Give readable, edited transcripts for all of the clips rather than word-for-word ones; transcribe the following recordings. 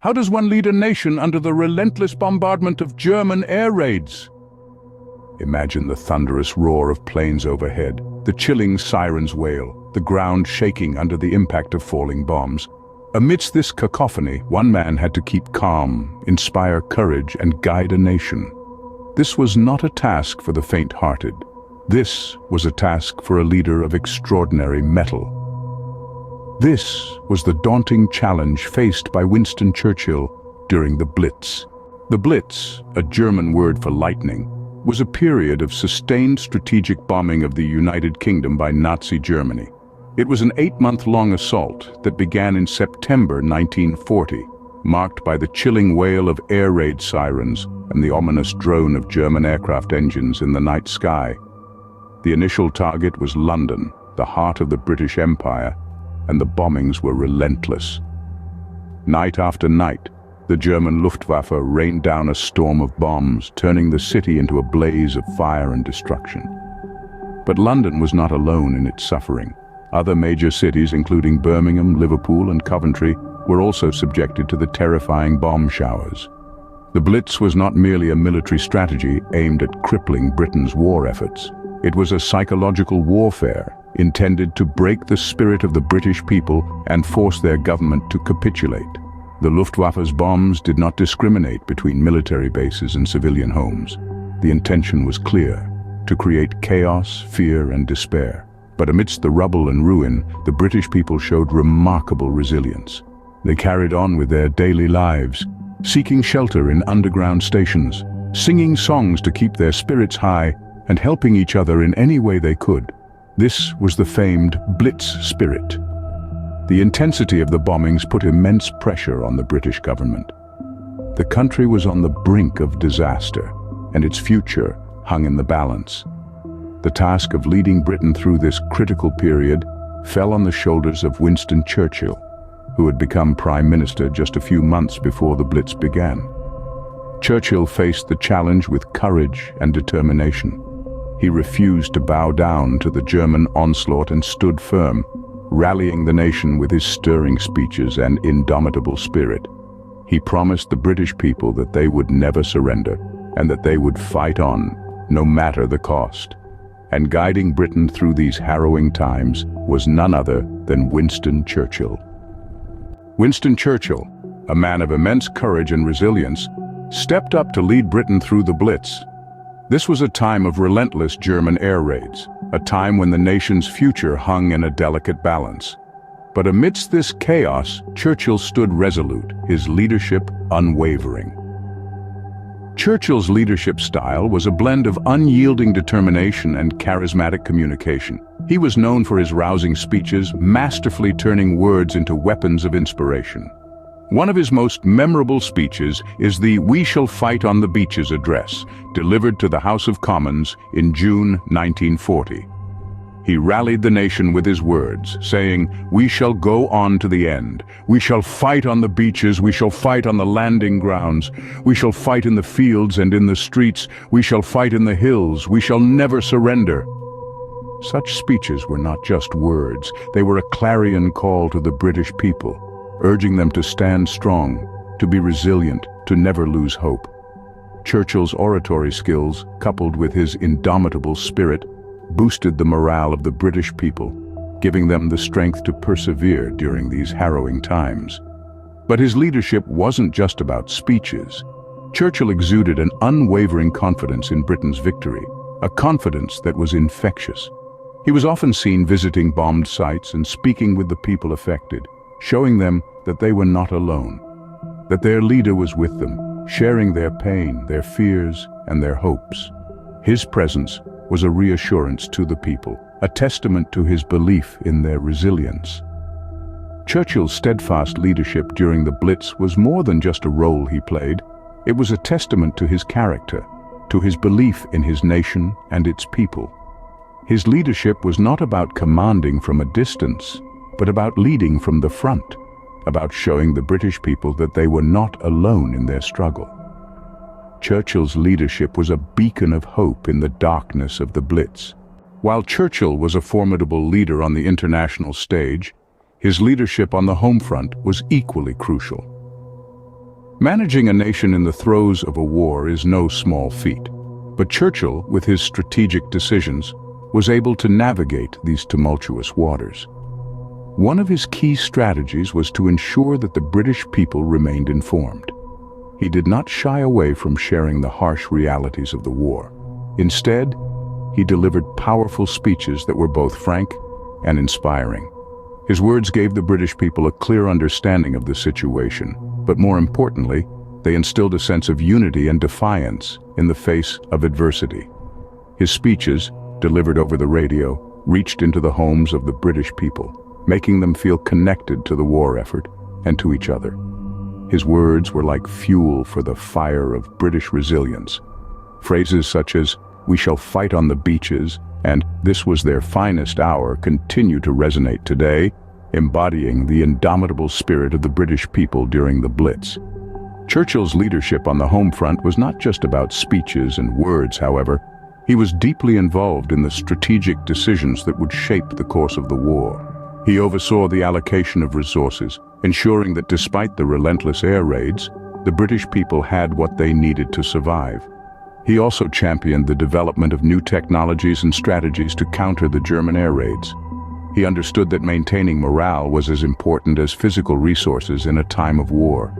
How does one lead a nation under the relentless bombardment of German air raids? Imagine the thunderous roar of planes overhead, the chilling sirens wail, the ground shaking under the impact of falling bombs. Amidst this cacophony, one man had to keep calm, inspire courage, and guide a nation. This was not a task for the faint-hearted. This was a task for a leader of extraordinary mettle. This was the daunting challenge faced by Winston Churchill during the Blitz. The Blitz, a German word for lightning, was a period of sustained strategic bombing of the United Kingdom by Nazi Germany. It was an 8-month-long assault that began in September 1940, marked by the chilling wail of air raid sirens and the ominous drone of German aircraft engines in the night sky. The initial target was London, the heart of the British Empire, and the bombings were relentless. Night after night, the German Luftwaffe rained down a storm of bombs, turning the city into a blaze of fire and destruction. But London was not alone in its suffering. Other major cities, including Birmingham, Liverpool, and Coventry, were also subjected to the terrifying bomb showers. The Blitz was not merely a military strategy aimed at crippling Britain's war efforts. It was a psychological warfare intended to break the spirit of the British people and force their government to capitulate. The Luftwaffe's bombs did not discriminate between military bases and civilian homes. The intention was clear: to create chaos, fear, and despair. But amidst the rubble and ruin, the British people showed remarkable resilience. They carried on with their daily lives, seeking shelter in underground stations, singing songs to keep their spirits high, and helping each other in any way they could. This was the famed Blitz spirit. The intensity of the bombings put immense pressure on the British government. The country was on the brink of disaster, and its future hung in the balance. The task of leading Britain through this critical period fell on the shoulders of Winston Churchill, who had become Prime Minister just a few months before the Blitz began. Churchill faced the challenge with courage and determination. He refused to bow down to the German onslaught and stood firm, rallying the nation with his stirring speeches and indomitable spirit. He promised the British people that they would never surrender, and that they would fight on, no matter the cost. And guiding Britain through these harrowing times was none other than Winston Churchill. Winston Churchill, a man of immense courage and resilience, stepped up to lead Britain through the Blitz. This was a time of relentless German air raids, a time when the nation's future hung in a delicate balance. But amidst this chaos, Churchill stood resolute, his leadership unwavering. Churchill's leadership style was a blend of unyielding determination and charismatic communication. He was known for his rousing speeches, masterfully turning words into weapons of inspiration. One of his most memorable speeches is the "We Shall Fight on the Beaches" address, delivered to the House of Commons in June 1940. He rallied the nation with his words, saying, "We shall go on to the end. We shall fight on the beaches, we shall fight on the landing grounds, we shall fight in the fields and in the streets, we shall fight in the hills, we shall never surrender." Such speeches were not just words, they were a clarion call to the British people, urging them to stand strong, to be resilient, to never lose hope. Churchill's oratory skills, coupled with his indomitable spirit, boosted the morale of the British people, giving them the strength to persevere during these harrowing times. But his leadership wasn't just about speeches. Churchill exuded an unwavering confidence in Britain's victory, a confidence that was infectious. He was often seen visiting bombed sites and speaking with the people affected, showing them that they were not alone, that their leader was with them, sharing their pain, their fears, and their hopes. His presence was a reassurance to the people, a testament to his belief in their resilience. Churchill's steadfast leadership during the Blitz was more than just a role he played. It was a testament to his character, to his belief in his nation and its people. His leadership was not about commanding from a distance, but about leading from the front, about showing the British people that they were not alone in their struggle. Churchill's leadership was a beacon of hope in the darkness of the Blitz. While Churchill was a formidable leader on the international stage, his leadership on the home front was equally crucial. Managing a nation in the throes of a war is no small feat, but Churchill, with his strategic decisions, was able to navigate these tumultuous waters. One of his key strategies was to ensure that the British people remained informed. He did not shy away from sharing the harsh realities of the war. Instead, he delivered powerful speeches that were both frank and inspiring. His words gave the British people a clear understanding of the situation, but more importantly, they instilled a sense of unity and defiance in the face of adversity. His speeches, delivered over the radio, reached into the homes of the British people, making them feel connected to the war effort and to each other. His words were like fuel for the fire of British resilience. Phrases such as, "We shall fight on the beaches," and "This was their finest hour" continue to resonate today, embodying the indomitable spirit of the British people during the Blitz. Churchill's leadership on the home front was not just about speeches and words, however. He was deeply involved in the strategic decisions that would shape the course of the war. He oversaw the allocation of resources, ensuring that despite the relentless air raids, the British people had what they needed to survive. He also championed the development of new technologies and strategies to counter the German air raids. He understood that maintaining morale was as important as physical resources in a time of war.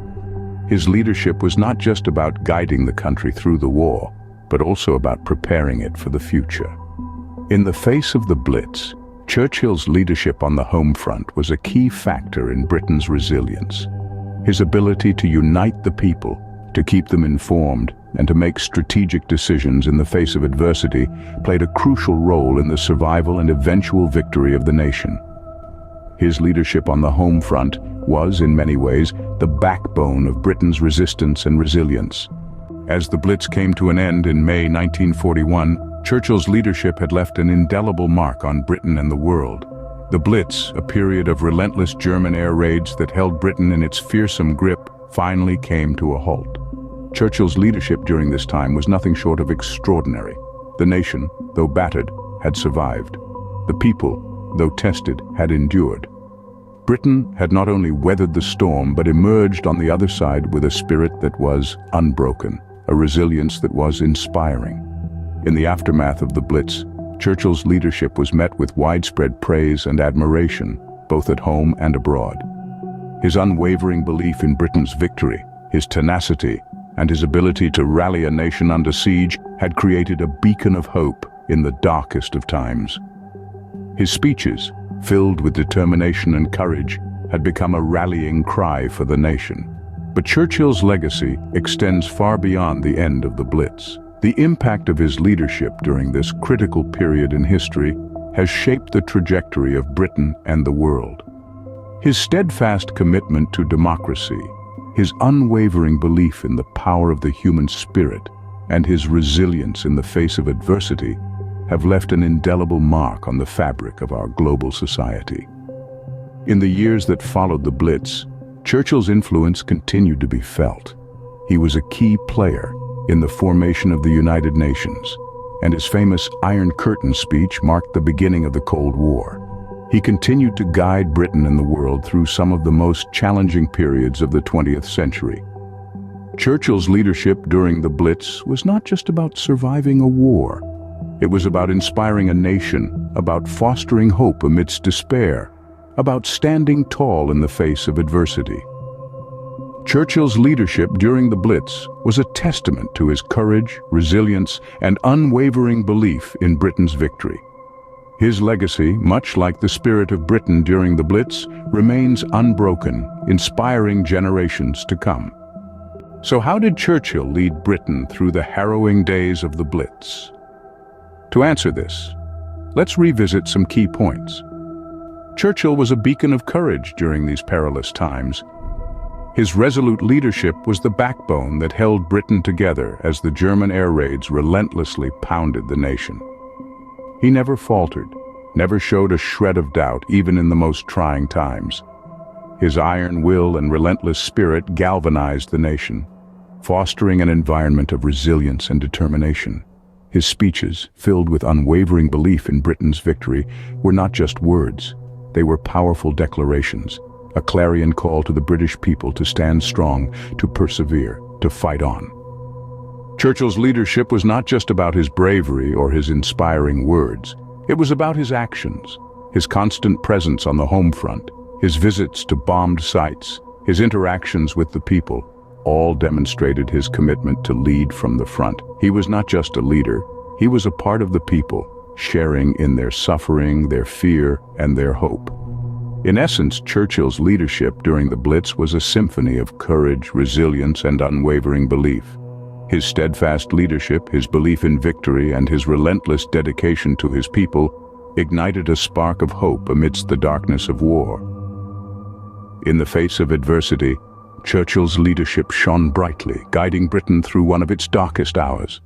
His leadership was not just about guiding the country through the war, but also about preparing it for the future. In the face of the Blitz, Churchill's leadership on the home front was a key factor in Britain's resilience. His ability to unite the people, to keep them informed, and to make strategic decisions in the face of adversity played a crucial role in the survival and eventual victory of the nation. His leadership on the home front was, in many ways, the backbone of Britain's resistance and resilience. As the Blitz came to an end in May 1941, Churchill's leadership had left an indelible mark on Britain and the world. The Blitz, a period of relentless German air raids that held Britain in its fearsome grip, finally came to a halt. Churchill's leadership during this time was nothing short of extraordinary. The nation, though battered, had survived. The people, though tested, had endured. Britain had not only weathered the storm, but emerged on the other side with a spirit that was unbroken, a resilience that was inspiring. In the aftermath of the Blitz, Churchill's leadership was met with widespread praise and admiration, both at home and abroad. His unwavering belief in Britain's victory, his tenacity, and his ability to rally a nation under siege had created a beacon of hope in the darkest of times. His speeches, filled with determination and courage, had become a rallying cry for the nation. But Churchill's legacy extends far beyond the end of the Blitz. The impact of his leadership during this critical period in history has shaped the trajectory of Britain and the world. His steadfast commitment to democracy, his unwavering belief in the power of the human spirit, and his resilience in the face of adversity have left an indelible mark on the fabric of our global society. In the years that followed the Blitz, Churchill's influence continued to be felt. He was a key player in the formation of the United Nations, and his famous Iron Curtain speech marked the beginning of the Cold War. He continued to guide Britain and the world through some of the most challenging periods of the 20th century. Churchill's leadership during the Blitz was not just about surviving a war. It was about inspiring a nation, about fostering hope amidst despair, about standing tall in the face of adversity. Churchill's leadership during the Blitz was a testament to his courage, resilience, and unwavering belief in Britain's victory. His legacy, much like the spirit of Britain during the Blitz, remains unbroken, inspiring generations to come. So how did Churchill lead Britain through the harrowing days of the Blitz? To answer this, let's revisit some key points. Churchill was a beacon of courage during these perilous times. His resolute leadership was the backbone that held Britain together as the German air raids relentlessly pounded the nation. He never faltered, never showed a shred of doubt even in the most trying times. His iron will and relentless spirit galvanized the nation, fostering an environment of resilience and determination. His speeches, filled with unwavering belief in Britain's victory, were not just words. They were powerful declarations, a clarion call to the British people to stand strong, to persevere, to fight on. Churchill's leadership was not just about his bravery or his inspiring words. It was about his actions, his constant presence on the home front, his visits to bombed sites, his interactions with the people, all demonstrated his commitment to lead from the front. He was not just a leader, he was a part of the people, sharing in their suffering, their fear, and their hope. In essence, Churchill's leadership during the Blitz was a symphony of courage, resilience, and unwavering belief. His steadfast leadership, his belief in victory, and his relentless dedication to his people ignited a spark of hope amidst the darkness of war. In the face of adversity, Churchill's leadership shone brightly, guiding Britain through one of its darkest hours.